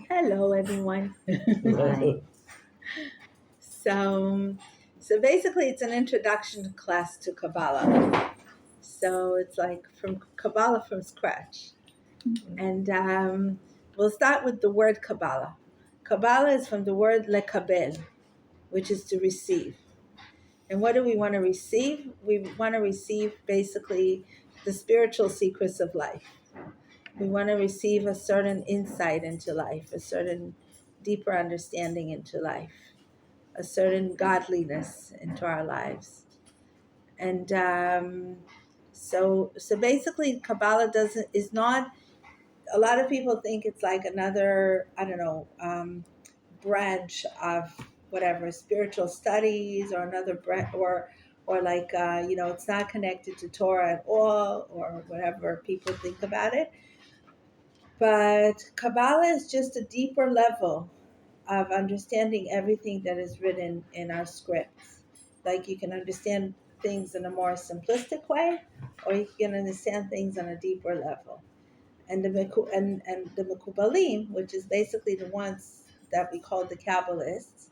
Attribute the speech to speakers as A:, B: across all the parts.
A: Hello, everyone.
B: Hi.
A: So basically, it's an introduction class to Kabbalah. So it's like from Kabbalah from scratch. And we'll start with the word Kabbalah. Kabbalah is from the word lekabel, which is to receive. And what do we want to receive? We want to receive basically the spiritual secrets of life. We want to receive a certain insight into life, a certain deeper understanding into life, a certain godliness into our lives. And so basically Kabbalah is not, a lot of people think it's like another, I don't know, branch of whatever, spiritual studies, or another branch, or like, it's not connected to Torah at all, or whatever people think about it. But Kabbalah is just a deeper level of understanding everything that is written in our scripts. Like, you can understand things in a more simplistic way, or you can understand things on a deeper level. And the Mekubalim, which is basically the ones that we call the Kabbalists,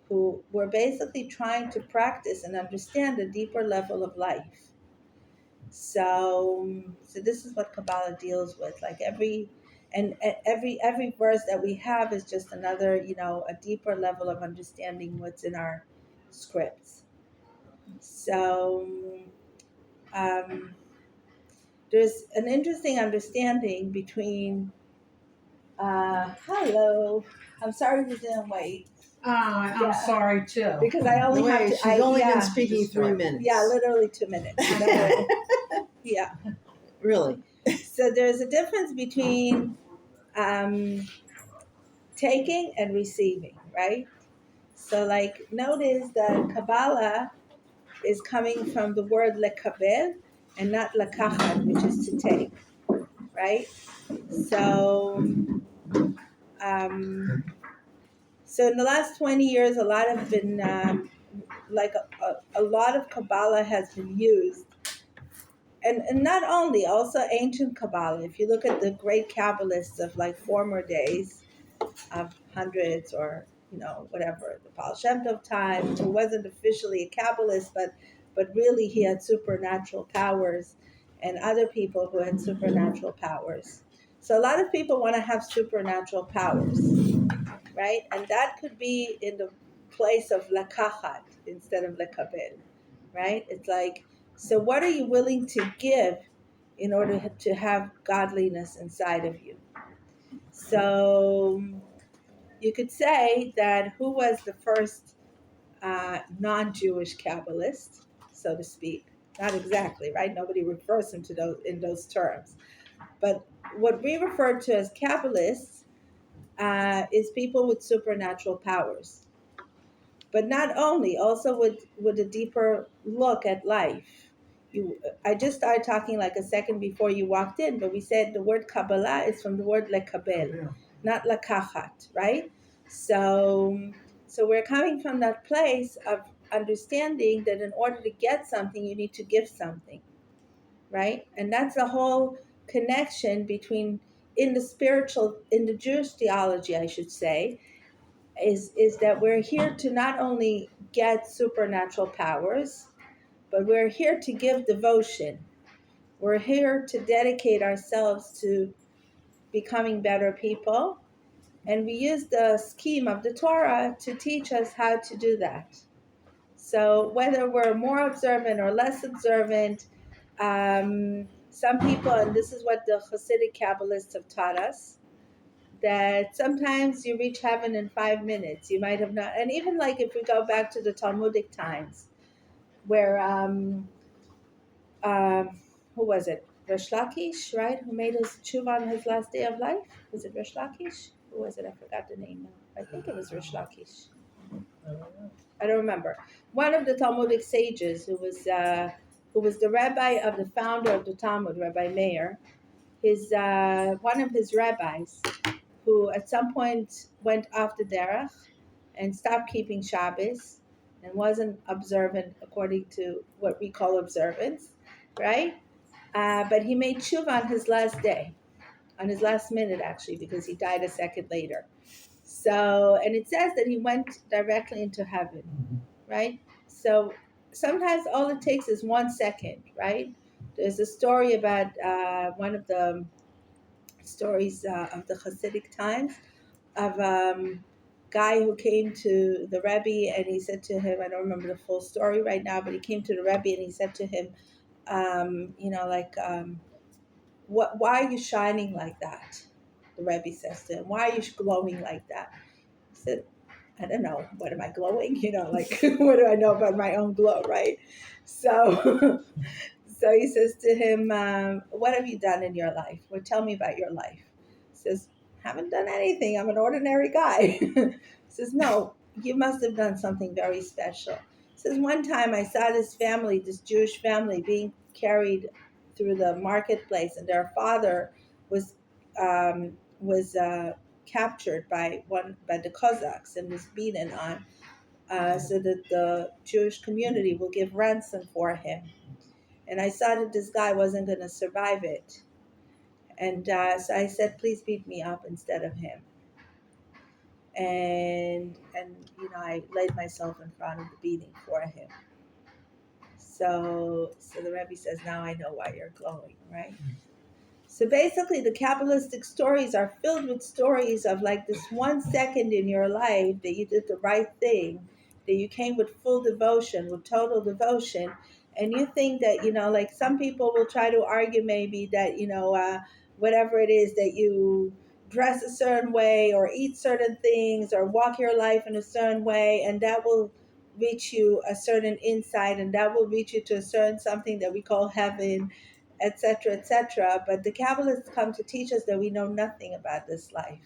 A: who were basically trying to practice and understand a deeper level of life. So this is what Kabbalah deals with. Like every verse that we have is just another, a deeper level of understanding what's in our scripts. So there's an interesting understanding between. Hello, I'm sorry we didn't wait.
B: I'm sorry too.
A: Because I only have to.
C: She's only been speaking 3 minutes.
A: Yeah, literally 2 minutes. So, yeah.
C: Really?
A: So there's a difference between taking and receiving, right? So, like, notice that Kabbalah is coming from the word lekabel and not lekachat, which is to take, right? So, so in the last 20 years, a lot have been, a lot of Kabbalah has been used. And not only, also ancient Kabbalah. If you look at the great Kabbalists of like former days, of hundreds, or whatever, the Baal Shem Tov time, who wasn't officially a Kabbalist, but really he had supernatural powers, and other people who had supernatural powers. So a lot of people want to have supernatural powers, right? And that could be in the place of lakachat instead of lekabel, right? It's like, so what are you willing to give in order to have godliness inside of you? So you could say that who was the first non-Jewish Kabbalist, so to speak? Not exactly, right? Nobody refers him to those in those terms. But what we refer to as Kabbalists is people with supernatural powers. But not only, also with a deeper look at life. I just started talking like a second before you walked in, but we said the word Kabbalah is from the word lekabel, not lekachat, right? So we're coming from that place of understanding that in order to get something, you need to give something, right? And that's the whole connection between, in the Jewish theology, I should say, is that we're here to not only get supernatural powers, but we're here to give devotion. We're here to dedicate ourselves to becoming better people. And we use the scheme of the Torah to teach us how to do that. So whether we're more observant or less observant, some people, and this is what the Hasidic Kabbalists have taught us, that sometimes you reach heaven in 5 minutes. You might have not, and even like if we go back to the Talmudic times, where who was it? Rish Lakish, right? Who made his tshuva on his last day of life? Was it Rish Lakish? Who was it? I forgot the name now. I think it was Rish Lakish. I don't remember. One of the Talmudic sages who was the rabbi of the founder of the Talmud, Rabbi Meir. His one of his rabbis, who at some point went off the derech and stopped keeping Shabbos and wasn't observant according to what we call observance, right? But he made tshuva on his last day. on his last minute, actually, because he died a second later. So, and it says that he went directly into heaven, right? So sometimes all it takes is 1 second, right? There's a story about one of the stories of the Hasidic times of guy who came to the Rebbe and he said to him, I don't remember the full story right now, but he came to the Rebbe and he said to him, why are you shining like that? The Rebbe says to him, why are you glowing like that? He said, I don't know. What am I glowing? Like, what do I know about my own glow, right? So, so he says to him, what have you done in your life? Well, tell me about your life. He says, haven't done anything. I'm an ordinary guy. He says, no, you must have done something very special. He says, one time I saw this family, this Jewish family, being carried through the marketplace, and their father was captured by the Cossacks and was beaten on, so that the Jewish community will give ransom for him. And I saw that this guy wasn't going to survive it, and so I said, "Please beat me up instead of him." And I laid myself in front of the beating for him. So the Rebbe says, "Now I know why you're glowing, right?" So basically, the Kabbalistic stories are filled with stories of like this 1 second in your life that you did the right thing, that you came with full devotion, with total devotion. And you think that, like some people will try to argue maybe that, whatever it is that you dress a certain way or eat certain things or walk your life in a certain way, and that will reach you a certain insight and that will reach you to a certain something that we call heaven, etc., etc. But the Kabbalists come to teach us that we know nothing about this life.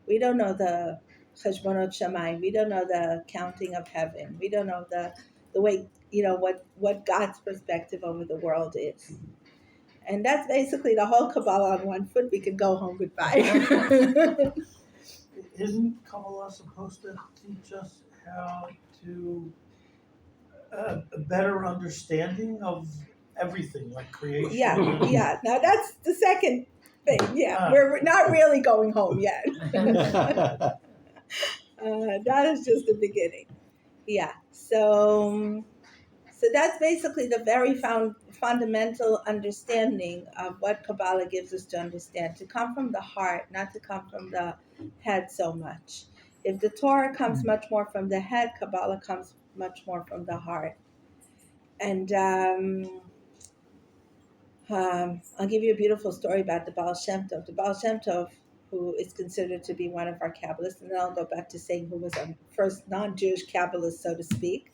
A: We don't know the Cheshbonot Shamayim. We don't know the counting of heaven. We don't know the way, what God's perspective over the world is. And that's basically the whole Kabbalah on one foot. We can go home goodbye.
D: Isn't Kabbalah supposed to teach us how to a better understanding of everything, like creation?
A: Yeah. Now that's the second thing. Yeah, we're not really going home yet. That is just the beginning. Yeah. So that's basically the very fundamental understanding of what Kabbalah gives us to understand, to come from the heart, not to come from the head so much. If the Torah comes much more from the head, Kabbalah comes much more from the heart. And I'll give you a beautiful story about the Baal Shem Tov. The Baal Shem Tov, who is considered to be one of our Kabbalists, and then I'll go back to saying who was our first non-Jewish Kabbalist, so to speak.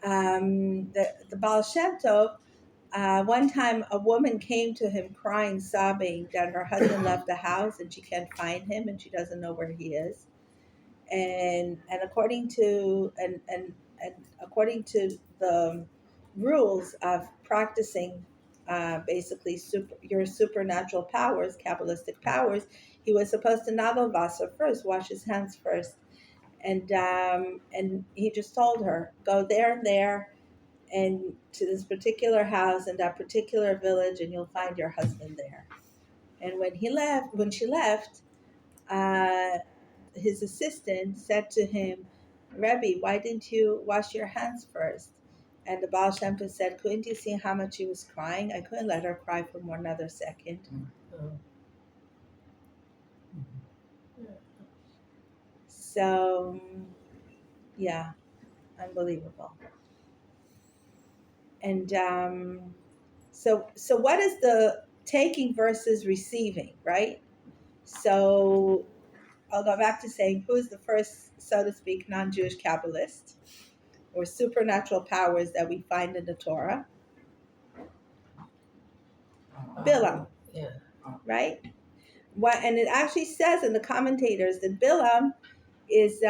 A: The Baal Shem Tov, one time a woman came to him crying, sobbing that her husband left the house and she can't find him and she doesn't know where he is. And according to according to the rules of practicing basically your supernatural powers, Kabbalistic powers, he was supposed to navel vasa first, wash his hands first, and he just told her, go there and there, and to this particular house in that particular village, and you'll find your husband there. And when she left, his assistant said to him, Rebbe, why didn't you wash your hands first? And the Baal Shem Tov said, couldn't you see how much she was crying? I couldn't let her cry for more another second. So, yeah, unbelievable. And so what is the taking versus receiving, right? So I'll go back to saying who is the first, so to speak, non-Jewish Kabbalist or supernatural powers that we find in the Torah? Bilam.
C: Yeah.
A: Right? And it actually says in the commentators that Bilam is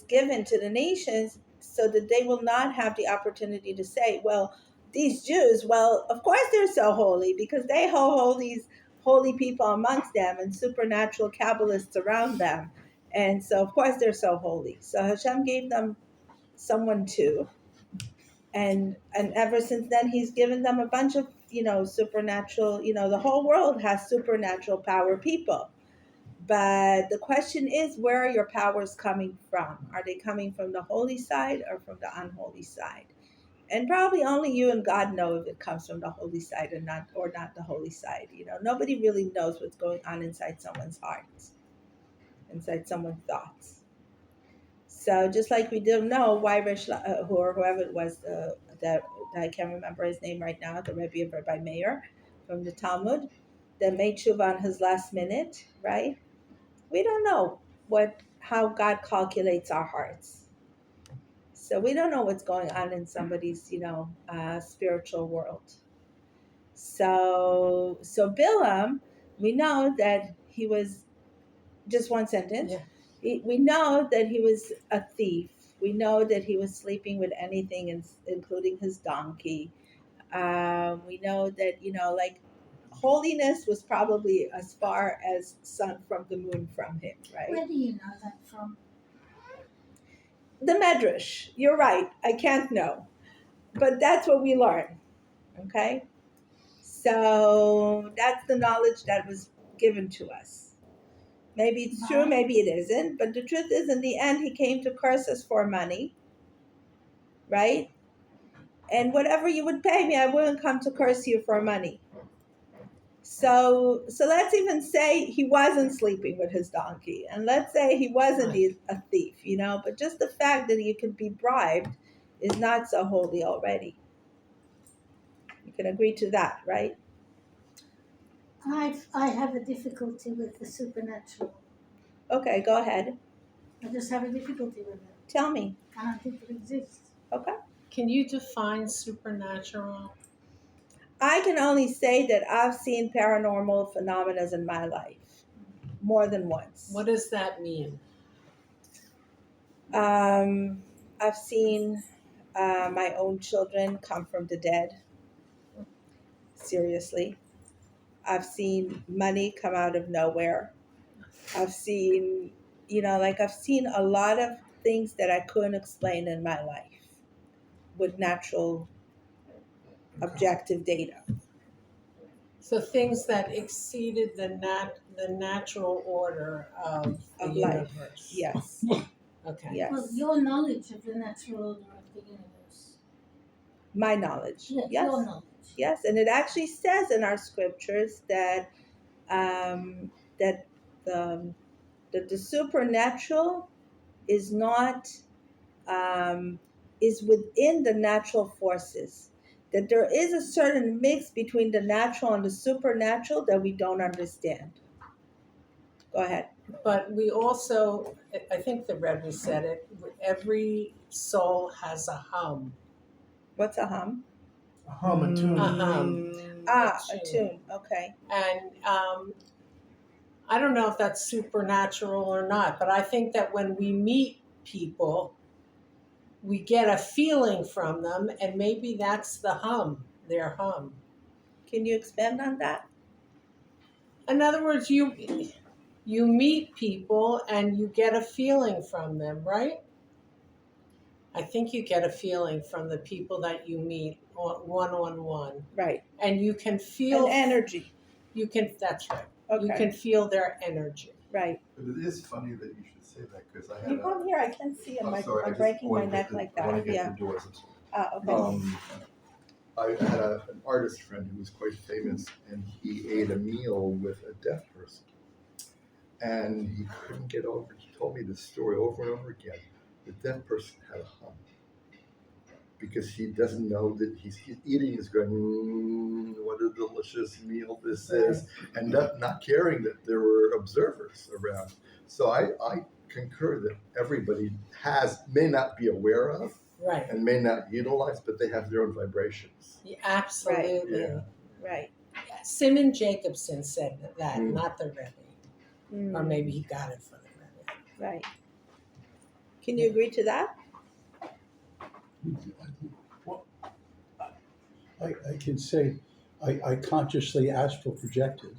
A: given to the nations so that they will not have the opportunity to say, well, these Jews, well, of course they're so holy because they hold these holy people amongst them and supernatural Kabbalists around them. And so, of course, they're so holy. So Hashem gave them someone too. And ever since then, he's given them a bunch of supernatural, the whole world has supernatural power people. But the question is, where are your powers coming from? Are they coming from the holy side or from the unholy side? And probably only you and God know if it comes from the holy side or not the holy side. Nobody really knows what's going on inside someone's heart, inside someone's thoughts. So just like we didn't know why or whoever it was, that I can't remember his name right now, the Rebbe of Rabbi Meir from the Talmud, that made tshuva on his last minute, right? We don't know how God calculates our hearts. So we don't know what's going on in somebody's, spiritual world. So Bilam, we know that he was, just one sentence.
C: Yeah.
A: We know that he was a thief. We know that he was sleeping with anything, including his donkey. We know that, like holiness was probably as far as sun from the moon from him, right?
B: Where do you know that from?
A: The Medrash. You're right. I can't know. But that's what we learn. Okay? So that's the knowledge that was given to us. Maybe it's true, maybe it isn't. But the truth is, in the end, he came to curse us for money. Right? And whatever you would pay me, I wouldn't come to curse you for money. So let's even say he wasn't sleeping with his donkey, and let's say he wasn't a thief, but just the fact that you can be bribed is not so holy already. You can agree to that, right?
B: I have a difficulty with the supernatural.
A: Okay, go ahead.
B: I just have a difficulty with it.
A: Tell me.
B: I don't think it exists.
A: Okay.
C: Can you define supernatural?
A: I can only say that I've seen paranormal phenomena in my life more than once.
C: What does that mean?
A: I've seen my own children come from the dead. Seriously. I've seen money come out of nowhere. I've seen, I've seen a lot of things that I couldn't explain in my life with natural, objective data.
C: So things that exceeded the natural order of the
A: Of
C: universe.
A: life. Yes.
C: Okay.
A: Yes.
B: Well, your knowledge of the natural order of the universe.
A: My knowledge.
B: Yes,
A: Yes.
B: your knowledge.
A: Yes, and it actually says in our scriptures that that the supernatural is not is within the natural forces. That there is a certain mix between the natural and the supernatural that we don't understand. Go ahead.
C: But we also, I think the Rebbe said it, every soul has a hum.
A: What's a hum?
D: A hum, a tune.
C: A hum.
A: A tune. Okay.
C: And I don't know if that's supernatural or not, but I think that when we meet people, we get a feeling from them, and maybe that's the hum, their hum.
A: Can you expand on that?
C: In other words, you meet people and you get a feeling from them, right? I think you get a feeling from the people that you meet one-on-one.
A: Right.
C: And you can feel
A: An energy.
C: That's right.
A: Okay.
C: You can feel their energy.
A: Right.
E: But it is funny that you should say that because I had.
A: You come here. I can't see him.
E: Sorry,
A: I'm breaking my neck like
E: I want
A: that.
E: to get
A: Yeah.
E: the doors.
A: Okay.
E: I had an artist friend who was quite famous, and he ate a meal with a deaf person, and he couldn't get over. He told me this story over and over again. The deaf person had a hum because he doesn't know that he's eating. He's going, what a delicious meal this is, and not caring that there were observers around. So I concur that everybody may not be aware of,
C: Right.
E: and may not utilize, but they have their own vibrations.
C: Yeah, absolutely.
E: Yeah.
A: Right.
C: Simon Jacobson said that, not the Rebbe.
A: Mm.
C: Or maybe he got it from the Rebbe.
A: Right. Can you agree to that?
F: I can say I consciously astral projected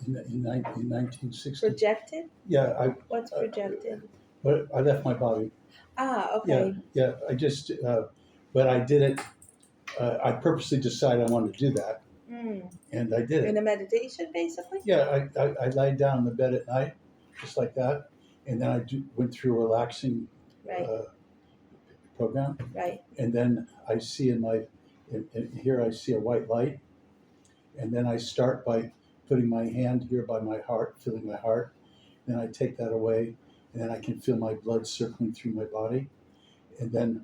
F: in 1960.
A: Projected?
F: Yeah,
A: What's projected?
F: I left my body.
A: Okay.
F: Yeah. I just, but I did it I purposely decided I wanted to do that, and I did
A: In
F: it.
A: a meditation, basically.
F: Yeah, I laid down in the bed at night, just like that, and then went through a relaxing
A: Right.
F: program,
A: Right.
F: and then I see here I see a white light, and then I start by putting my hand here by my heart, feeling my heart. Then I take that away, and then I can feel my blood circling through my body, and then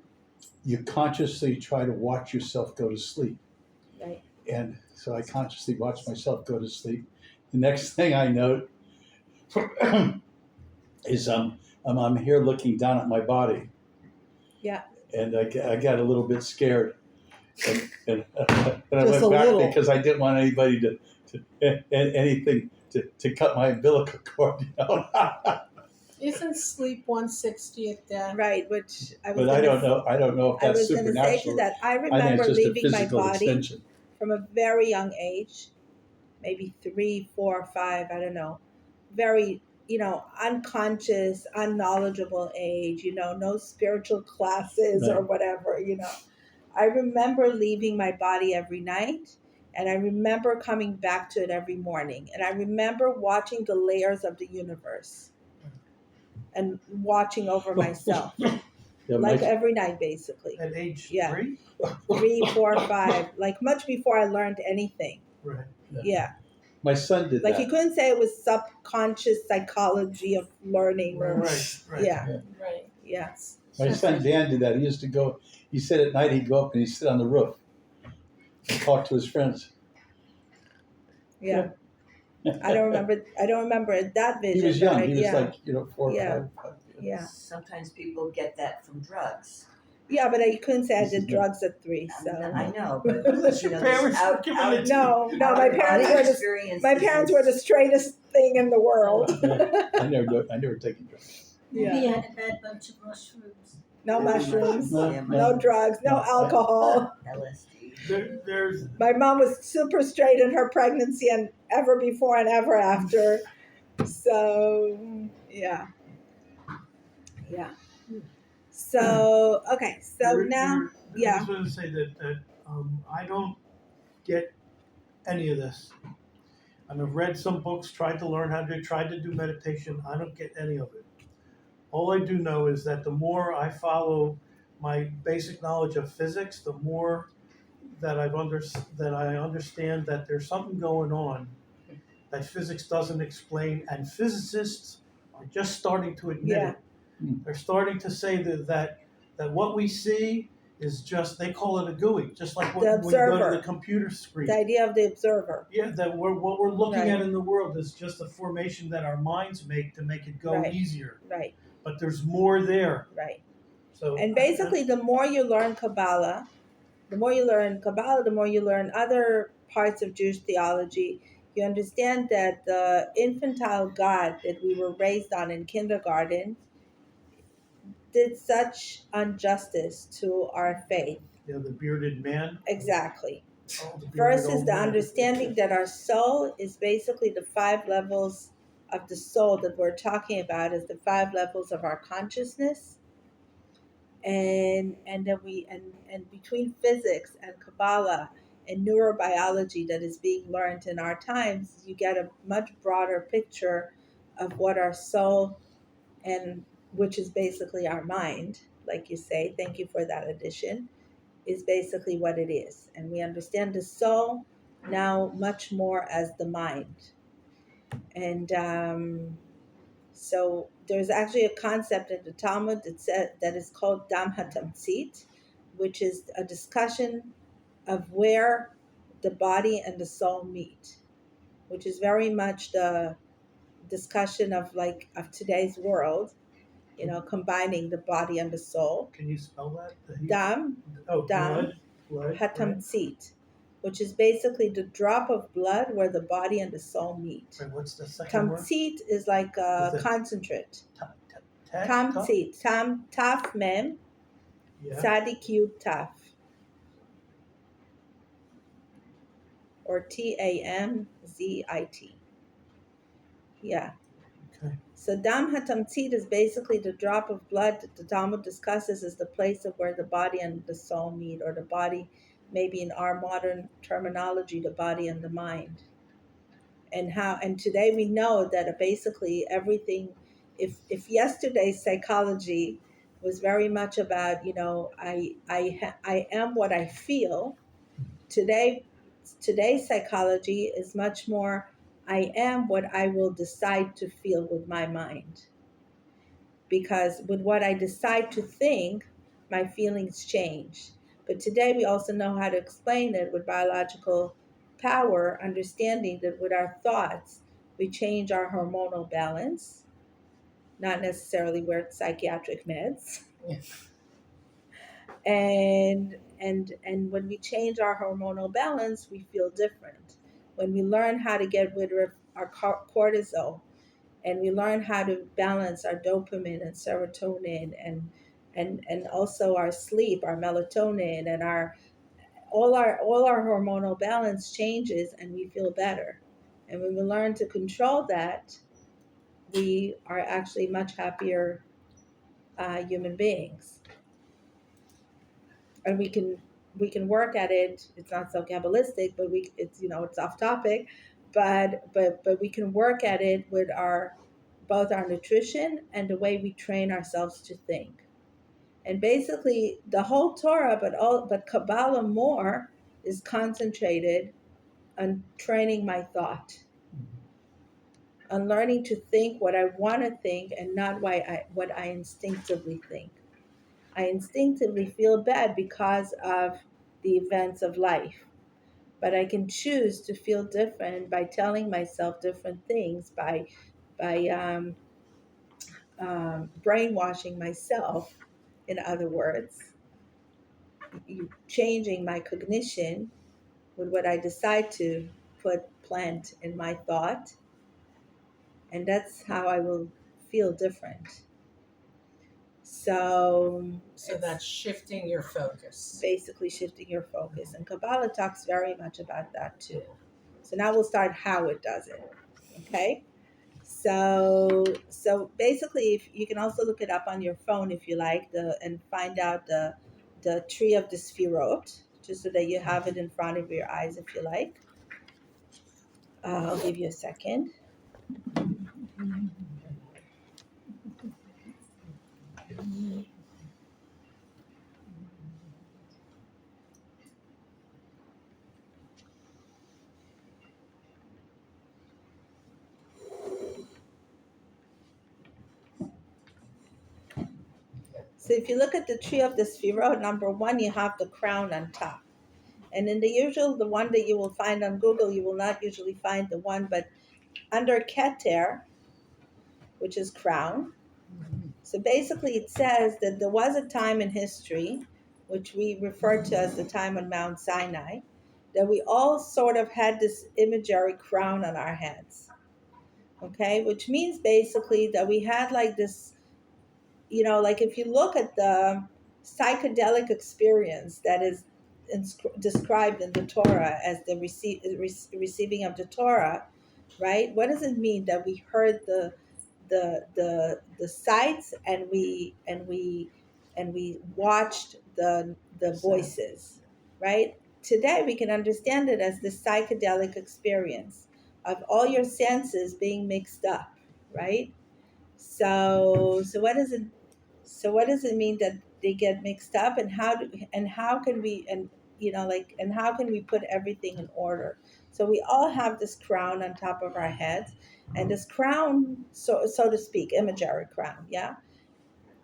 F: you consciously try to watch yourself go to sleep.
A: Right.
F: And so I consciously watch myself go to sleep. The next thing I note is I'm here looking down at my body.
A: Yeah.
F: And I got a little bit scared. And I
C: Just
F: went
C: a
F: back
C: little.
F: because I didn't want anybody to cut my umbilical cord. You know?
C: Isn't sleep 1/60th death?
A: Right. Which I was.
F: But I don't know if
A: I
F: that's
A: was going to say to
F: supernatural.
A: that. I
F: I think
A: remember
F: it's just a
A: leaving my
F: physical
A: body
F: extension.
A: from a very young age, maybe 3, 4, 5. I don't know. Very, unconscious, unknowledgeable age. No spiritual classes or
F: Right.
A: whatever. I remember leaving my body every night, and I remember coming back to it every morning. And I remember watching the layers of the universe and watching over myself,
F: Yeah,
A: like every night, basically.
D: At age
A: Yeah.
D: 3?
A: 3, 4, 5, like much before I learned anything.
D: Right.
A: Yeah.
F: my son did
A: Like
F: that.
A: you couldn't say it was subconscious psychology of learning or
D: Right.
A: yeah.
C: Right.
A: Yeah.
F: My son Dan did that. He used to go. He said at night he'd go up and he'd sit on the roof and talk to his friends.
A: Yeah. I don't remember that vision.
F: He was young.
A: But
F: He was
A: yeah.
F: like 4 or
A: Yeah.
F: 5.
A: Yeah.
G: Sometimes people get that from drugs.
A: Yeah, but you couldn't say I
F: This is
A: did
F: good.
A: drugs at 3. So
G: I know, but
D: Unless your
G: this
D: parents were
G: out,
D: giving
G: out,
D: it to
A: no,
D: you.
A: my parents were the straightest thing in the world.
F: I never taken drugs.
B: Maybe
A: Yeah.
B: you had a bad bunch of mushrooms.
A: No mushrooms,
F: No,
A: no drugs, no alcohol.
G: LSD.
D: There's
A: My mom was super straight in her pregnancy and ever before and ever after. So, yeah. So, okay. So now,
D: I was going to say that I don't get any of this. And I've read some books, tried to do meditation. I don't get any of it. All I do know is that the more I follow my basic knowledge of physics, the more that I understand that there's something going on that physics doesn't explain, and physicists are just starting to admit
A: Yeah.
D: it. They're starting to say that what we see is just, they call it a GUI, just like when you go
A: observer.
D: to the computer screen.
A: the idea of the observer.
D: Yeah, that what we're looking
A: Right.
D: at in the world is just a formation that our minds make to make it go
A: Right.
D: easier.
A: Right,
D: But there's more there.
A: right.
D: So
A: And basically, the more you learn Kabbalah, the more you learn other parts of Jewish theology, you understand that the infantile God that we were raised on in kindergarten did such injustice to our faith.
D: the bearded man.
A: Exactly.
D: Oh, the bearded
A: First is
D: old
A: the
D: man.
A: understanding that our soul is basically the 5 levels of the soul that we're talking about, is the 5 levels of our consciousness. And then and between physics and Kabbalah and neurobiology that is being learned in our times, you get a much broader picture of what our soul, and which is basically our mind, like you say, thank you for that addition, is basically what it is. And we understand the soul now much more as the mind. And so there's actually a concept in the Talmud that is called Dam HaTamtzit, which is a discussion of where the body and the soul meet, which is very much the discussion of today's world, combining the body and the soul.
D: Can you spell that?
A: Dam
D: Blood.
A: HaTamtzit, which is basically the drop of blood where the body and the soul meet.
D: Right, what's the second word?
A: Tamtzit is like a
D: Is it-
A: concentrate.
D: Tag?
A: Tamtzit. Taf mem.
D: Yeah.
A: Tzadik yud taf. Or Tamzit. Yeah.
D: Okay.
A: So Dam HaTamtzit is basically the drop of blood that the Talmud discusses as the place of where the body and the soul meet, or the body maybe in our modern terminology, the body and the mind. And today we know that basically everything, if yesterday's psychology was very much about, I am what I feel. Today, today's psychology is much more, I am what I will decide to feel with my mind. Because with what I decide to think, my feelings change. But today we also know how to explain it with biological power, understanding that with our thoughts, we change our hormonal balance, not necessarily with psychiatric meds. And when we change our hormonal balance, we feel different. When we learn how to get rid of our cortisol, and we learn how to balance our dopamine and serotonin, and also our sleep, our melatonin, and our all our hormonal balance changes, and we feel better. And when we learn to control that, we are actually much happier human beings. And we can work at it. It's not so kabbalistic, but it's off topic, but we can work at it with our both our nutrition and the way we train ourselves to think. And basically the whole Torah, but Kabbalah more is concentrated on training my thought, on learning to think what I want to think and not what I instinctively think. I instinctively feel bad because of the events of life, but I can choose to feel different by telling myself different things, by brainwashing myself, in other words, changing my cognition with what I decide to plant in my thought, and that's how I will feel different. So
C: So that's shifting your focus.
A: basically shifting your focus. And Kabbalah talks very much about that too. So now we'll start how it does it. Okay? So basically, if you can also look it up on your phone if you like, and find out the tree of the Sfirot, just so that you have it in front of your eyes if you like. I'll give you a second. So if you look at the tree of the Sfirot, number one, you have the crown on top. And in the one that you will find on Google, you will not usually find the one, but under Keter, which is crown. So basically, it says that there was a time in history, which we refer to as the time on Mount Sinai, that we all sort of had this imagery crown on our heads. Okay, which means basically that we had like this, like if you look at the psychedelic experience that is described in the Torah as the receiving of the Torah, right? What does it mean that we heard the sights, and we watched the voices, right? Today we can understand it as the psychedelic experience of all your senses being mixed up, right? So what does it mean that they get mixed up, and how can we, and how can we put everything in order? So we all have this crown on top of our heads, and this crown, so to speak, imagery crown, yeah.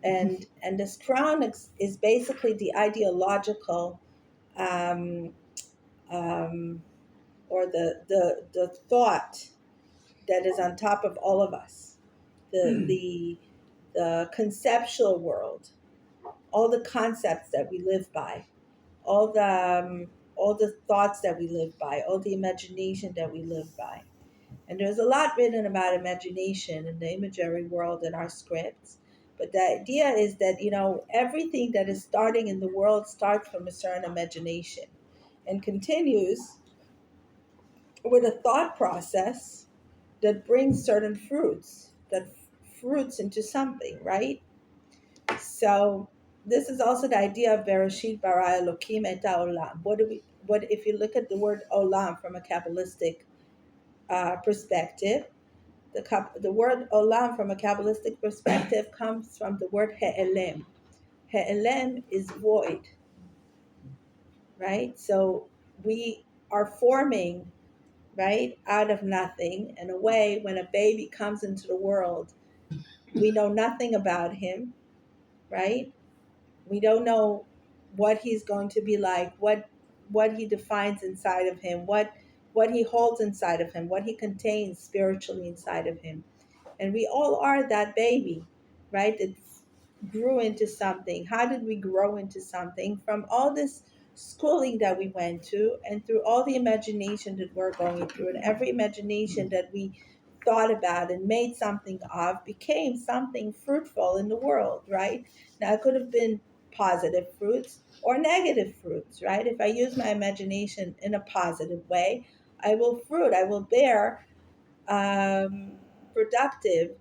A: And this crown is basically the ideological, um, um, or the thought that is on top of all of us, the conceptual world, all the concepts that we live by, all the thoughts that we live by, all the imagination that we live by. And there's a lot written about imagination in the imagery world in our scripts. But the idea is that, everything that is starting in the world starts from a certain imagination and continues with a thought process that brings certain fruits, that fruits into something, right? So this is also the idea of Bereshit bara Elokim et haolam. What if you look at the word olam from a Kabbalistic perspective? The word olam from a Kabbalistic perspective comes from the word he'elem. He'elem is void, right? So we are forming, right, out of nothing. In a way, when a baby comes into the world, we know nothing about him, right? We don't know what he's going to be like, what he defines inside of him, what he holds inside of him, what he contains spiritually inside of him. And we all are that baby, right? That grew into something. How did we grow into something? From all this schooling that we went to, and through all the imagination that we're going through, and every imagination that we thought about and made something of became something fruitful in the world, right? Now, it could have been positive fruits or negative fruits, right? If I use my imagination in a positive way, I will fruit, I will bear productive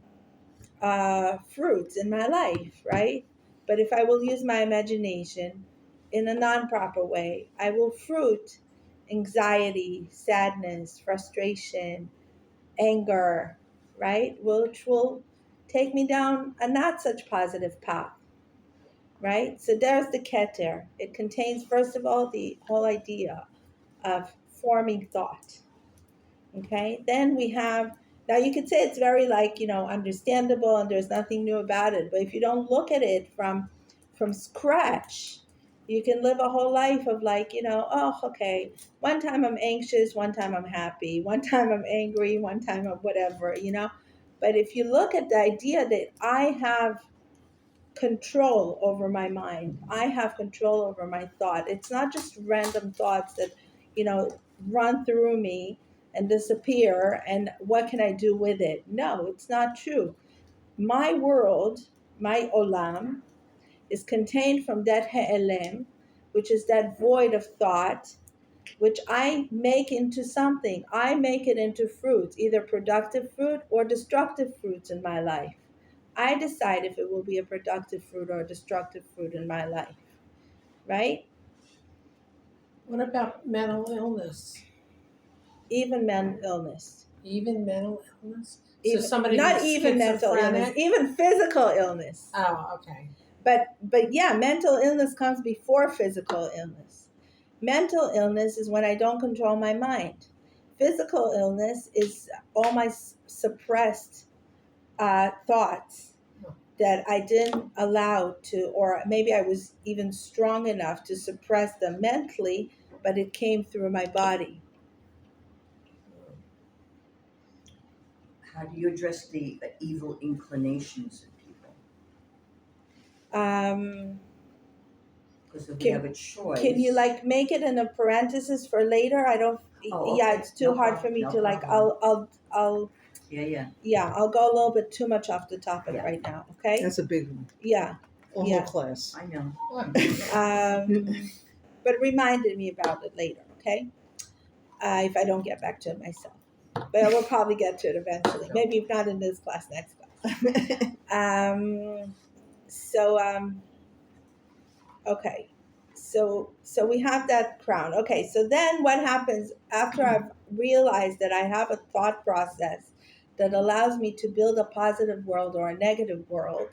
A: fruits in my life, right? But if I will use my imagination in a non proper way, I will fruit anxiety, sadness, frustration, anger, right? Which will take me down a not such positive path, right? So there's the keter. It contains, first of all, the whole idea of forming thought. Okay, then we have, now you could say it's very, like, understandable and there's nothing new about it, but if you don't look at it from scratch, you can live a whole life of, like, oh, okay, one time I'm anxious, one time I'm happy, one time I'm angry, one time I'm whatever. But if you look at the idea that I have control over my mind, I have control over my thought, it's not just random thoughts that run through me and disappear, and what can I do with it? No, it's not true. My world, my olam, is contained from that he'elem, which is that void of thought, which I make into something. I make it into fruits, either productive fruit or destructive fruits in my life. I decide if it will be a productive fruit or a destructive fruit in my life, right?
C: What about mental illness?
A: Even mental illness.
C: Even mental illness? So
A: Even,
C: somebody
A: not
C: who's
A: even mental illness,
C: schizophrenic?
A: even physical illness.
C: Oh, okay.
A: But yeah, mental illness comes before physical illness. Mental illness is when I don't control my mind. Physical illness is all my suppressed thoughts that I didn't allow to, or maybe I was even strong enough to suppress them mentally, but it came through my body.
G: How do you address the evil inclinations of people? Because if we have a choice.
A: Can you, like, make it in a parenthesis for later? I don't.
G: Oh,
A: Yeah,
G: okay.
A: it's too
G: No
A: hard
G: problem.
A: for me
G: No
A: to, like.
G: problem.
A: I'll.
G: Yeah.
A: Yeah, I'll go a little bit too much off the topic
G: Yeah.
A: right now. Okay.
H: That's a big one.
A: Yeah.
H: A
A: Yeah.
H: whole class.
G: I know.
A: But reminded me about it later. Okay. If I don't get back to it myself, but I will probably get to it eventually. Maybe if not in this class, next class. Okay. So we have that crown. Okay, so then what happens after I've realized that I have a thought process that allows me to build a positive world or a negative world?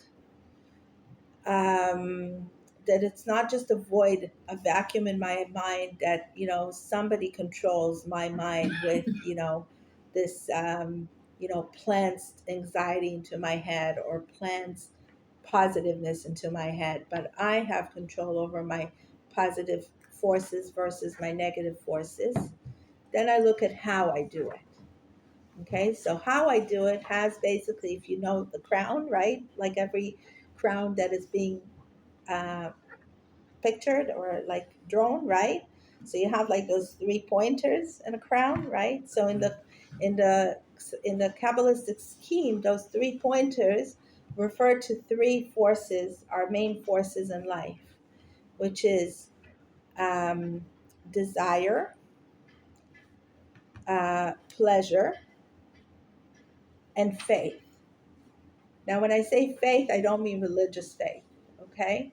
A: That it's not just a void, a vacuum in my mind that somebody controls my mind with this plants anxiety into my head or plants positiveness into my head, but I have control over my positive forces versus my negative forces. Then I look at how I do it. Okay, so how I do it has basically, if you know the crown, right? Like every crown that is being uh, pictured or like drawn, right? So you have like those 3 pointers in a crown, right? So in the in the Kabbalistic scheme, those 3 pointers refer to 3 forces, our main forces in life, which is desire, pleasure, and faith. Now, when I say faith, I don't mean religious faith, okay?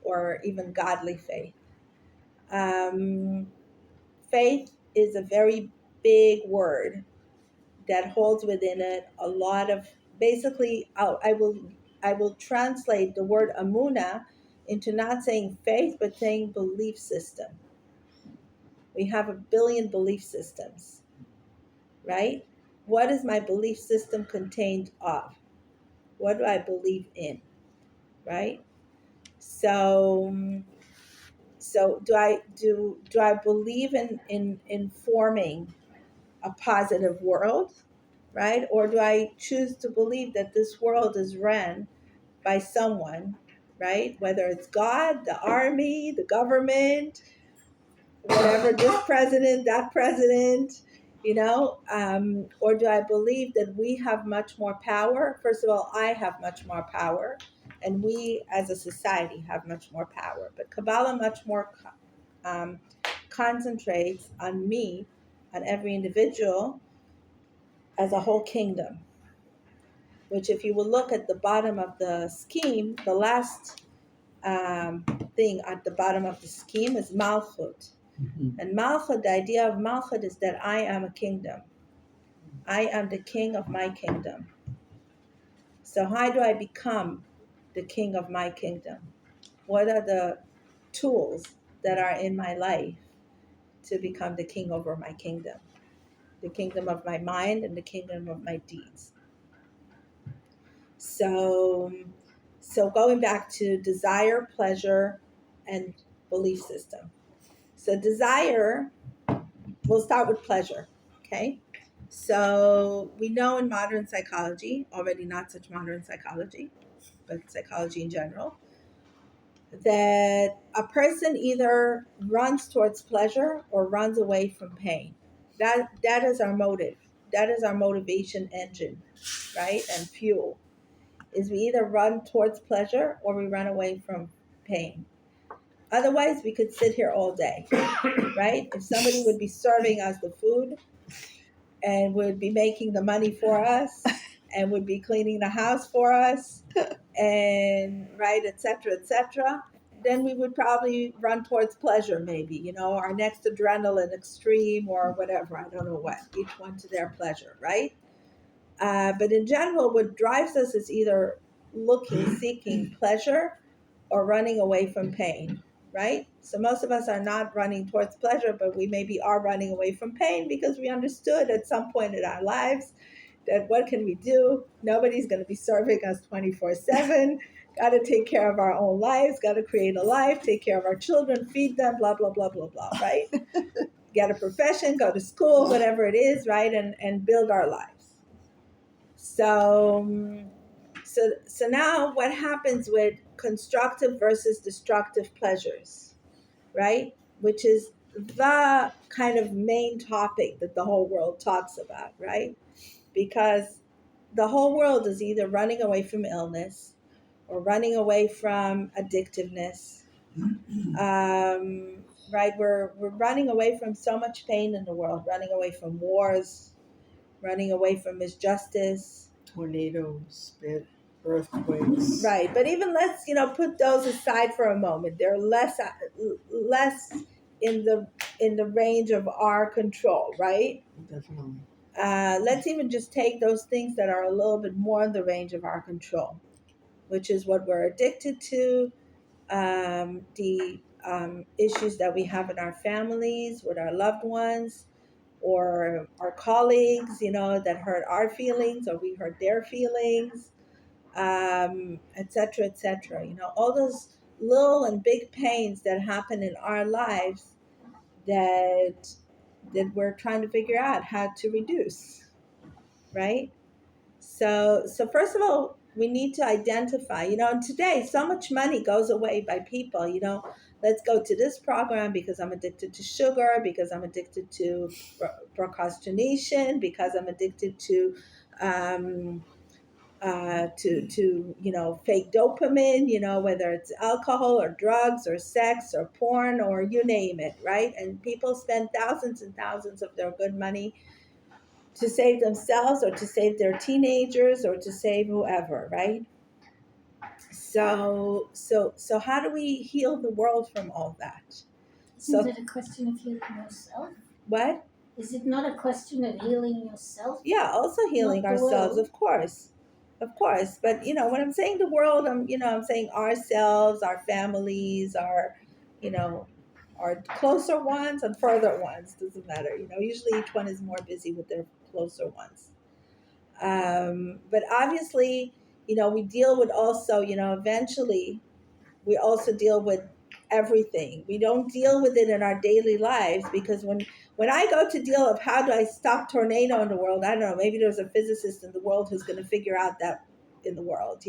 A: or even godly faith. Faith is a very big word that holds within it a lot of, basically, I will translate the word amuna into not saying faith but saying belief system. We have a billion belief systems, right? What is my belief system contained of? What do I believe in, right? So do I believe in forming a positive world, right? Or do I choose to believe that this world is ran by someone, right? Whether it's God, the army, the government, whatever, this president, that president, or do I believe that we have much more power? First of all, I have much more power, and we as a society have much more power. But Kabbalah much more um, concentrates on me, on every individual, as a whole kingdom. Which, if you will look at the bottom of the scheme, the last um, thing at the bottom of the scheme is Malchut.
F: Mhm.
A: And Malchut, the idea of Malchut is that I am a kingdom. I am the king of my kingdom. So how do I become the king of my kingdom? What are the tools that are in my life to become the king over my kingdom? The kingdom of my mind and the kingdom of my deeds. So, so going back to desire, pleasure, and belief system. So desire, we'll start with pleasure, okay? So we know in modern psychology, already not such modern psychology, but psychology in general, that a person either runs towards pleasure or runs away from pain. That is our motive. That is our motivation engine, right? And fuel is we either run towards pleasure or we run away from pain. Otherwise, we could sit here all day, right? If somebody would be serving us the food and would be making the money for us and would be cleaning the house for us and right, et cetera, then we would probably run towards pleasure, maybe, our next adrenaline extreme or whatever. I don't know what, each one to their pleasure, right? But in general, what drives us is either seeking pleasure or running away from pain, right? So most of us are not running towards pleasure, but we maybe are running away from pain because we understood at some point in our lives that what can we do? Nobody's going to be serving us 24/7. Got to take care of our own lives, got to create a life, take care of our children, feed them, blah, blah, blah, blah, blah, right? Get a profession, go to school, whatever it is, right? And build our lives. So now what happens with constructive versus destructive pleasures, right? Which is the kind of main topic that the whole world talks about, right? Because the whole world is either running away from illness or running away from addictiveness. Right? We're running away from so much pain in the world, running away from wars, running away from misjustice.
C: Tornadoes, earthquakes.
A: Right, but even let's put those aside for a moment. They're less in the range of our control, right?
C: Definitely.
A: Let's even just take those things that are a little bit more in the range of our control, which is what we're addicted to, the issues that we have in our families with our loved ones, or our colleagues, that hurt our feelings or we hurt their feelings, et cetera, et cetera. All those little and big pains that happen in our lives that we're trying to figure out how to reduce, right? So first of all, we need to identify, and today so much money goes away by people, let's go to this program because I'm addicted to sugar, because I'm addicted to procrastination, because I'm addicted to fake dopamine, whether it's alcohol or drugs or sex or porn or you name it, right? And people spend thousands and thousands of their good money to save themselves or to save their teenagers or to save whoever, right? So how do we heal the world from all that?
B: Isn't
A: So
B: it a question of healing yourself?
A: what?
B: Is it not a question of healing yourself?
A: Yeah, also healing
B: Not the
A: ourselves,
B: world.
A: of course. But when I'm saying the world, I'm saying ourselves, our families, our, you know, our closer ones and further ones. Doesn't matter. Usually each one is more busy with their closer ones. But obviously, we deal with also, eventually we also deal with everything. We don't deal with it in our daily lives because when I go to deal of how do I stop tornado in the world, I don't know, maybe there's a physicist in the world who's going to figure out that in the world,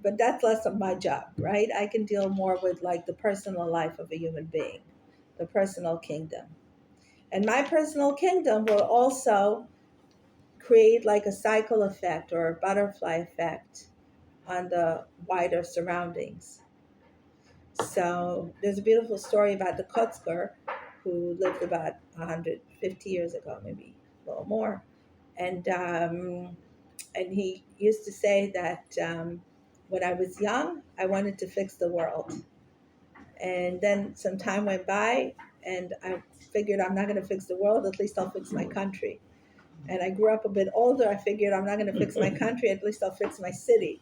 A: but that's less of my job, right? I can deal more with like the personal life of a human being, the personal kingdom. And my personal kingdom will also create like a cycle effect or a butterfly effect on the wider surroundings. So there's a beautiful story about the Kotzker who lived about 150 years ago, maybe a little more. And he used to say that when I was young, I wanted to fix the world. And then some time went by, and I figured I'm not going to fix the world, at least I'll fix my country. And I grew up a bit older. I figured I'm not going to fix my country, at least I'll fix my city.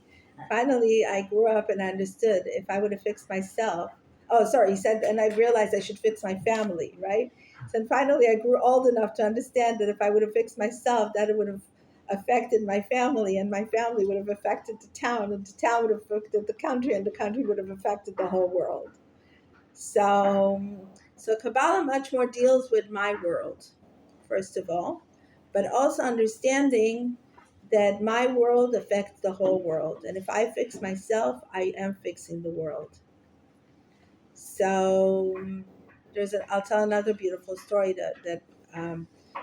A: Finally, I grew up and I understood if I would have fixed myself. Oh, sorry, he said, and I realized I should fix my family, right? So finally, I grew old enough to understand that if I would have fixed myself, that it would have affected my family, and my family would have affected the town, and the town would have affected the country, and the country would have affected the whole world. So, so Kabbalah much more deals with my world, first of all, but also understanding that my world affects the whole world. And if I fix myself, I am fixing the world. So I'll tell another beautiful story that there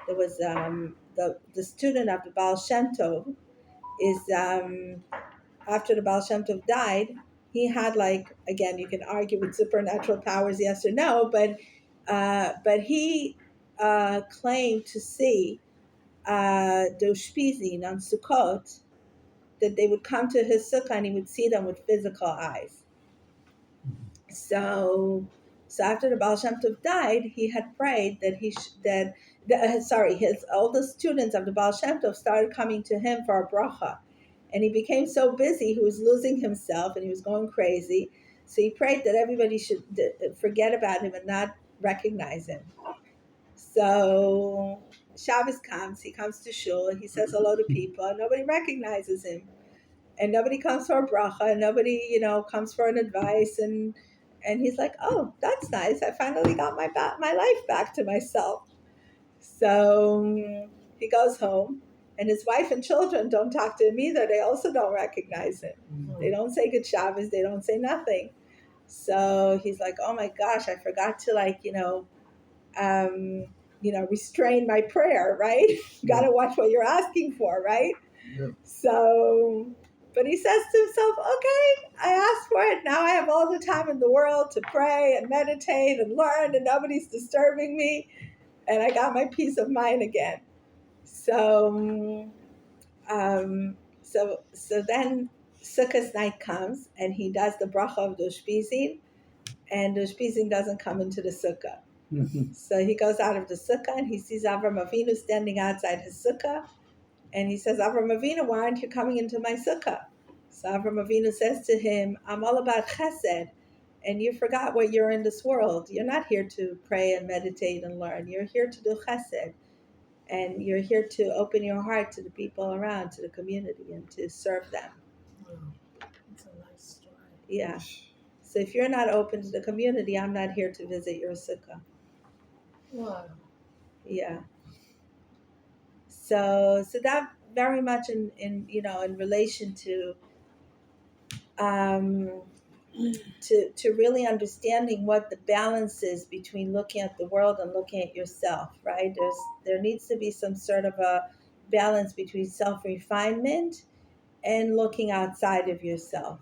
A: was the student of the Baal Shem Tov is after the Baal Shem Tov died, he had like, again, you can argue with supernatural powers, yes or no, but he claimed to see the Ushpizin on Sukkot, that they would come to his sukkah and he would see them with physical eyes. So, so after the Baal Shem Tov died, he had prayed that his oldest students of the Baal Shem Tov started coming to him for a bracha, and he became so busy he was losing himself and he was going crazy. So he prayed that everybody should forget about him and not recognize him. So Shabbos comes, he comes to shul, he says hello to people, and nobody recognizes him, and nobody comes for a bracha, and nobody, comes for an advice, and he's like, oh, that's nice. I finally got my life back to myself. So he goes home, and his wife and children don't talk to him either. They also don't recognize him. They don't say good Shabbos. They don't say nothing. So he's like, oh my gosh, I forgot to restrain my prayer, right? Got to watch what you're asking for, right?
E: Yeah.
A: So, but he says to himself, okay, I asked for it. Now I have all the time in the world to pray and meditate and learn, and nobody's disturbing me. And I got my peace of mind again. So, so then Sukkot night comes, and he does the bracha of the Ushpizin, and the Ushpizin doesn't come into the sukkah. So he goes out of the sukkah and he sees Avram Avinu standing outside his sukkah. And he says, Avram Avinu, why aren't you coming into my sukkah? So Avram Avinu says to him, I'm all about chesed. And you forgot what you're in this world. You're not here to pray and meditate and learn. You're here to do chesed. And you're here to open your heart to the people around, to the community, and to serve them.
C: Wow. That's a nice story.
A: Yeah. So if you're not open to the community, I'm not here to visit your sukkah.
C: Wow.
A: Yeah. So that very much in relation to to really understanding what the balance is between looking at the world and looking at yourself, right? There needs to be some sort of a balance between self-refinement and looking outside of yourself.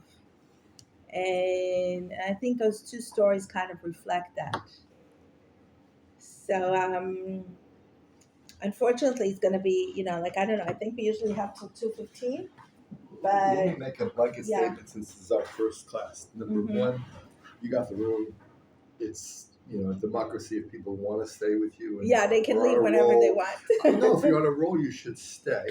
A: And I think those two stories kind of reflect that. So unfortunately, it's going to be, I don't know, I think we usually have till 2:15.
E: Let me
A: But
E: make a blanket
A: yeah.
E: statement since this is our first class. Number
A: Mhm.
E: one, you got the room. It's a democracy. If people want to stay with you, and
A: Yeah, they can
E: are on
A: leave
E: a
A: whenever they
E: roll,
A: want.
E: no, if you're on a roll, you should stay.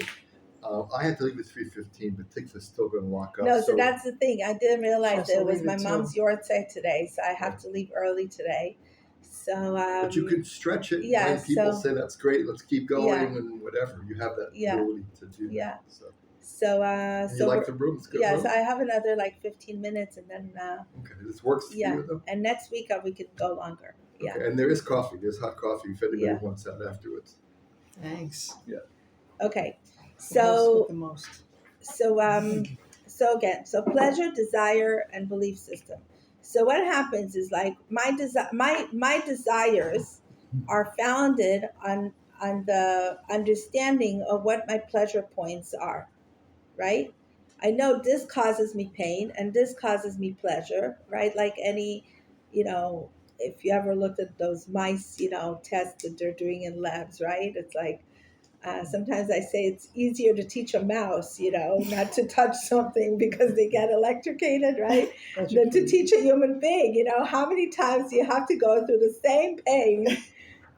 E: I had to leave at 3:15, but things are still going to lock up.
A: No, so that's the thing. I didn't realize
C: Also
A: that it was
C: leave
A: my
C: it
A: mom's
C: too.
A: yortzeit today, so I have to leave early today. So
E: But you can stretch it
A: yeah,
E: when people
A: so
E: say that's great, let's keep going,
A: yeah,
E: and whatever. You have that
A: yeah,
E: ability to do
A: yeah.
E: that. So,
A: So
E: and you
A: so
E: like
A: we're,
E: the room? It's a good
A: yeah,
E: room.
A: so I have another like 15 minutes, and then
E: Okay, this works for
A: yeah,
E: you though.
A: and next week we can go longer. Yeah,
E: Okay, and there is coffee. There's hot coffee if anybody
A: yeah.
E: wants that afterwards.
C: Thanks.
A: Okay,
C: The host with
A: so
C: the most.
A: so again, so pleasure, desire, and belief system. So what happens is like my desires are founded on the understanding of what my pleasure points are, right? I know this causes me pain and this causes me pleasure, right? Like any, you know, if you ever looked at those mice, tests that they're doing in labs, right? It's like sometimes I say it's easier to teach a mouse, not to touch something because they get electrocuted, right? Than to teach a human being. How many times do you have to go through the same pain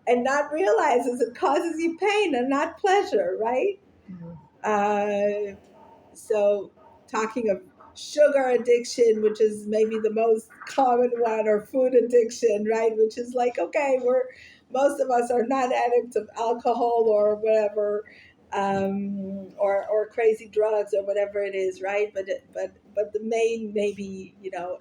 A: and not realize it causes you pain and not pleasure, right? Uh, so, talking of sugar addiction, which is maybe the most common one, or food addiction, right? Which is like, okay, most of us are not addicts of alcohol or whatever, or crazy drugs or whatever it is, right? But the main maybe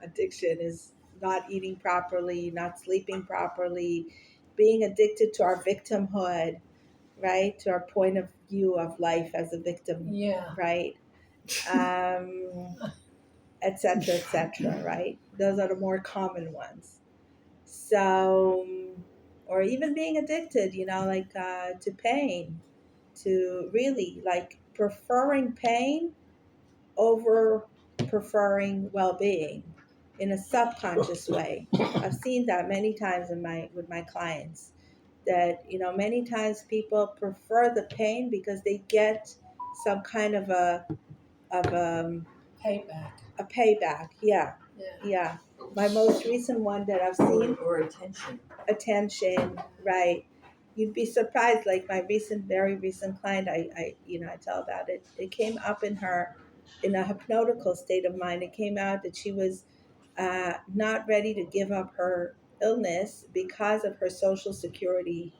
A: addiction is not eating properly, not sleeping properly, being addicted to our victimhood, right? To our point of view of life as a victim,
C: Yeah.
A: right? Et cetera, et cetera, right? Those are the more common ones. So, or even being addicted, like to pain, to really like preferring pain over preferring well-being in a subconscious way. I've seen that many times with my clients. That many times people prefer the pain because they get some kind of of
C: Payback.
A: a payback. Yeah,
C: Yeah.
A: yeah. My most recent one that I've seen,
G: or attention.
A: attention, right? You'd be surprised. Like my very recent client, I tell about it. It came up in a hypnotical state of mind. It came out that she was not ready to give up her illness because of her Social Security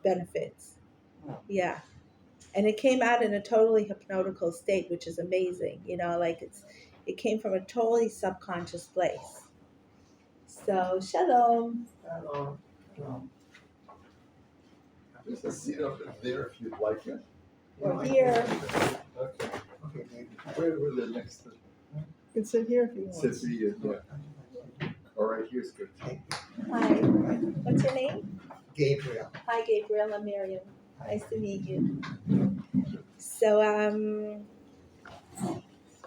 A: benefits. Yeah, and it came out in a totally hypnotical state, which is amazing. Like it came from a totally subconscious place. So shalom.
E: Hello. There's a seat up there if you'd like it.
A: Or here.
E: Okay. Where the next?
C: You can sit here if you want.
E: Sit here, yeah. All right, here's good.
A: Hi. What's your name?
H: Gabriel.
A: Hi, Gabriel. I'm Miriam. Nice to meet you. So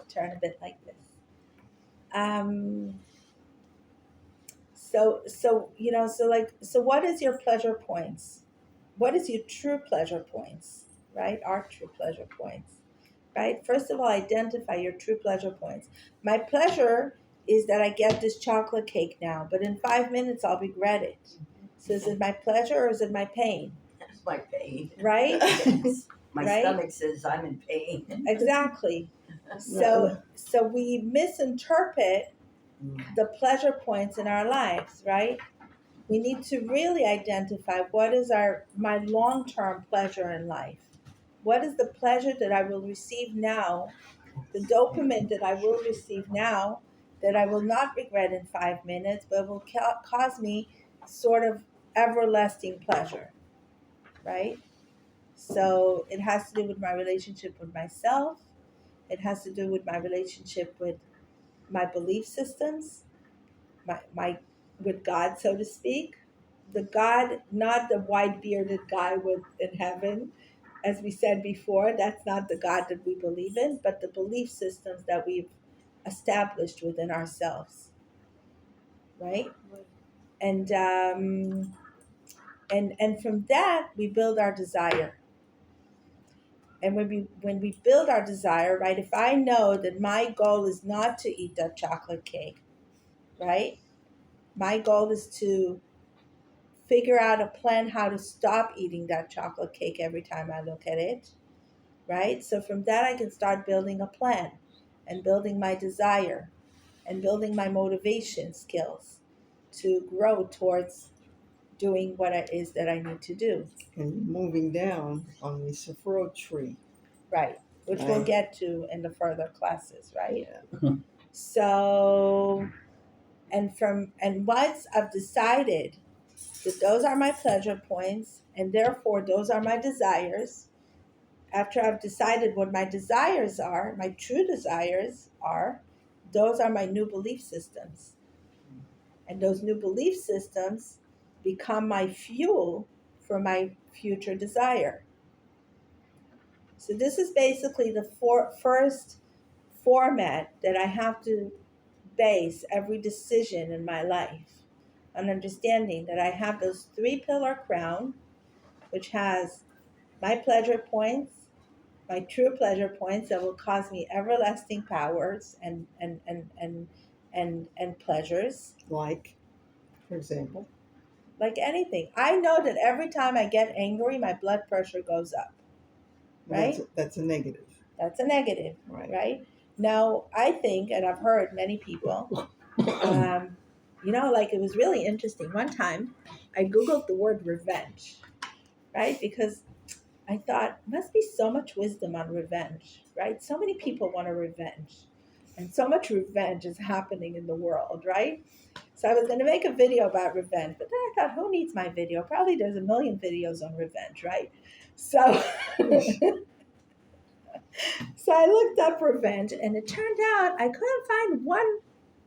A: turn a bit like this. So what is your pleasure points? What is your true pleasure points? Right? Our true pleasure points. Right? First of all, identify your true pleasure points. My pleasure is that I get this chocolate cake now, but in 5 minutes I'll regret it. So is it my pleasure or is it my pain?
G: That's my pain.
A: Right?
G: Yes. My
A: Right?
G: stomach says I'm in pain.
A: Exactly. So we misinterpret the pleasure points in our lives, right? We need to really identify what is my long-term pleasure in life. What is the pleasure that I will receive now, the dopamine that I will receive now, that I will not regret in 5 minutes, but will cause me sort of everlasting pleasure, right? So it has to do with my relationship with myself. It has to do with my relationship with my belief systems, my with God, so to speak. The God, not the white bearded guy in heaven, as we said before. That's not the God that we believe in, but the belief systems that we've established within ourselves, right? And and from that we build our desire. And when we build our desire, right? If I know that my goal is not to eat that chocolate cake, right? My goal is to figure out a plan how to stop eating that chocolate cake every time I look at it, right? So from that, I can start building a plan and building my desire and building my motivation skills to grow towards doing what it is that I need to do,
H: And moving down on the saffron tree.
A: right? Which we'll
H: Right.
A: get to in the further classes, right?
H: Yeah.
A: So, and once I've decided that those are my pleasure points and therefore those are my desires, after I've decided what my desires are, my true desires are, those are my new belief systems. And those new belief systems become my fuel for my future desire. So this is basically the first format that I have to base every decision in my life on understanding that I have those 3-pillar crown, which has my pleasure points, my true pleasure points that will cause me everlasting powers and pleasures.
H: Like, for example.
A: Like anything. I know that every time I get angry, my blood pressure goes up. Right?
H: That's a negative.
A: That's a negative,
H: Right.
A: right? Now, I think, and I've heard many people, like it was really interesting. One time, I Googled the word revenge, right? Because I thought, must be so much wisdom on revenge, right? So many people want a revenge. And so much revenge is happening in the world, right? So I was going to make a video about revenge, but then I thought, who needs my video? Probably there's a million videos on revenge, right? So, so I looked up revenge, and it turned out I couldn't find one.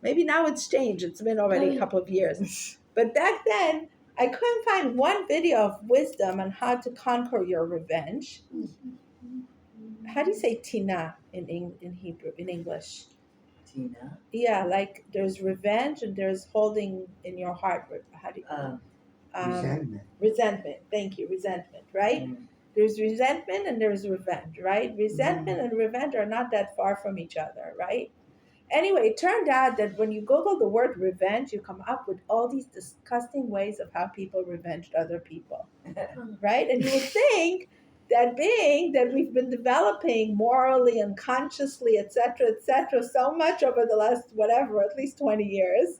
A: Maybe now it's changed. It's been already a couple of years. But back then, I couldn't find one video of wisdom on how to conquer your revenge. How do you say tina in Hebrew, in English?
G: Tina.
A: Yeah, like there's revenge and there's holding in your heart. How do you?
E: Resentment.
A: Resentment. Thank you. Resentment, right? There's resentment and there's revenge, right? Resentment and revenge are not that far from each other, right? Anyway, it turned out that when you Google the word revenge, you come up with all these disgusting ways of how people revenged other people, right? And you would think that being that we've been developing morally and consciously, et cetera, so much over the last, whatever, at least 20 years,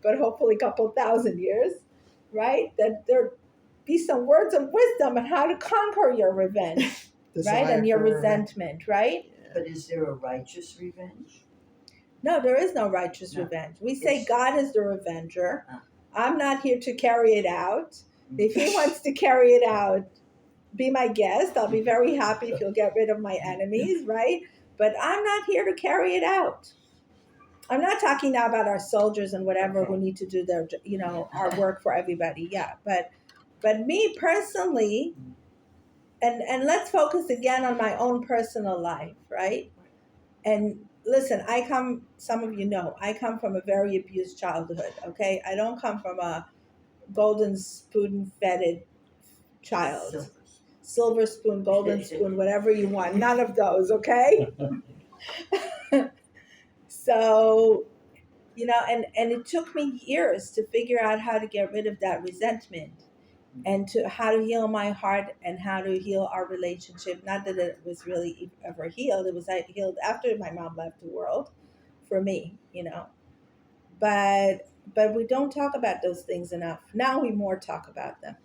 A: but hopefully a couple thousand years, right? That there be some words of wisdom on how to conquer your revenge, right? And your resentment, right?
G: But is there a righteous revenge?
A: No, there is no righteous revenge. We say God is the revenger. I'm not here to carry it out. If he wants to carry it out, be my guest. I'll be very happy if you'll get rid of my enemies, right? But I'm not here to carry it out. I'm not talking now about our soldiers and whatever who need to do their, our work for everybody. Yeah, but me personally, and let's focus again on my own personal life, right? And listen, some of you know, I come from a very abused childhood, okay? I don't come from a golden spoon fed child. Silver spoon, golden spoon, whatever you want. None of those, okay? So, and it took me years to figure out how to get rid of that resentment and to how to heal my heart and how to heal our relationship. Not that it was really ever healed. It was healed after my mom left the world for me, But we don't talk about those things enough. Now we more talk about them,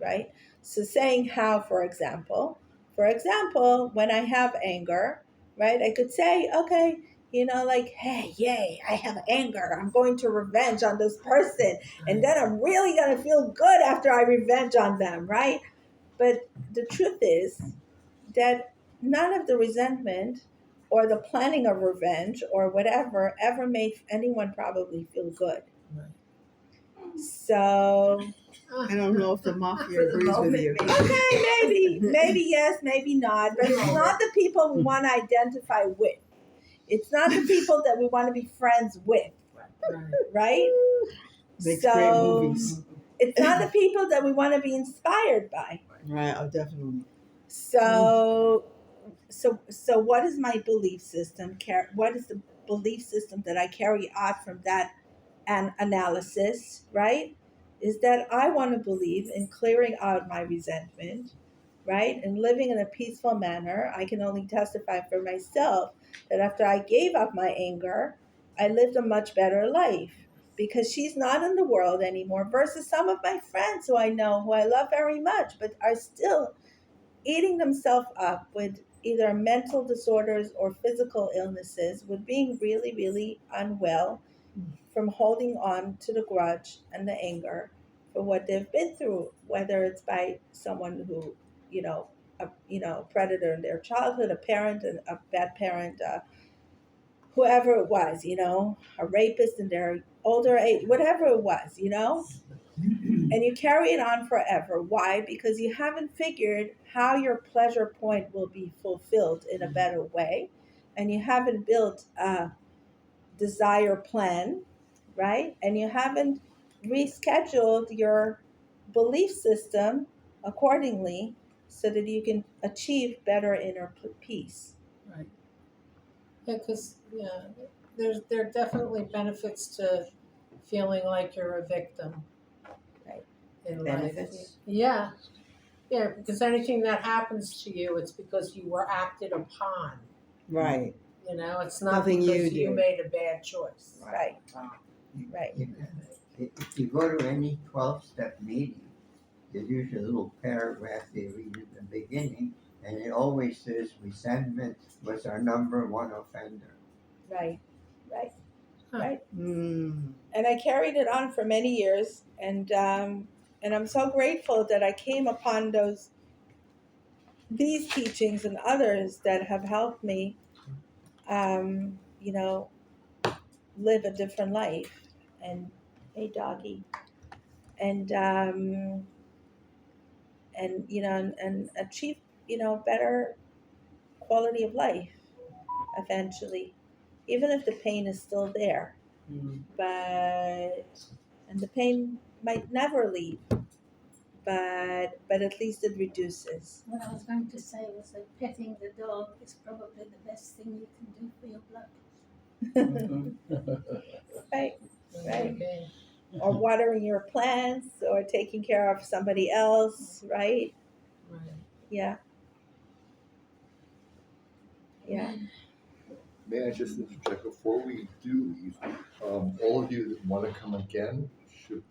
A: right? So saying how, for example, when I have anger, right, I could say, okay, hey, yay, I have anger. I'm going to revenge on this person. And then I'm really going to feel good after I revenge on them, right? But the truth is that none of the resentment or the planning of revenge or whatever ever made anyone probably feel good. So
H: I don't know if the mafia agrees with you.
A: Okay, maybe yes, maybe not. But it's not the people we want to identify with. It's not the people that we want to be friends with, right?
H: Makes great movies.
A: It's not the people that we want to be inspired by.
H: Right, oh, definitely.
A: So so what is my belief system? What is the belief system that I carry out from that analysis? Right? Is that I want to believe in clearing out my resentment, right, and living in a peaceful manner. I can only testify for myself that after I gave up my anger, I lived a much better life because she's not in the world anymore. Versus some of my friends who I know, who I love very much, but are still eating themselves up with either mental disorders or physical illnesses, with being really, really unwell from holding on to the grudge and the anger for what they've been through, whether it's by someone who, a predator in their childhood, a parent, a bad parent, whoever it was, a rapist in their older age, whatever it was. And you carry it on forever. Why? Because you haven't figured how your pleasure point will be fulfilled in a better way. And you haven't built a desire plan, right? And you haven't rescheduled your belief system accordingly so that you can achieve better inner peace.
C: Right. Yeah, because there are definitely benefits to feeling like you're a victim.
A: Right.
C: In
G: Benefits?
C: life. Yeah. Yeah, because anything that happens to you, it's because you were acted upon.
H: Right.
C: It's not
H: Nothing
C: because
H: you
C: you
H: did.
C: made a bad choice.
A: Right. Right.
I: If you go to any 12-step meeting, there's usually a little paragraph they read at the beginning, and it always says resentment was our number one offender.
A: Right. Right.
C: Huh.
A: Right.
H: Mm.
A: And I carried it on for many years, and I'm so grateful that I came upon these teachings and others that have helped me, um, you know, live a different life. And hey, doggy, and and achieve, better quality of life eventually, even if the pain is still there. But and the pain might never leave, but at least it reduces.
B: What I was going to say was that petting the dog is probably the best thing you can do for your blood.
A: Right. Right.
C: Okay.
A: Or watering your plants or taking care of somebody else, right?
C: Right.
A: Yeah. Yeah.
E: May I just interject before we do leave? All of you that want to come again should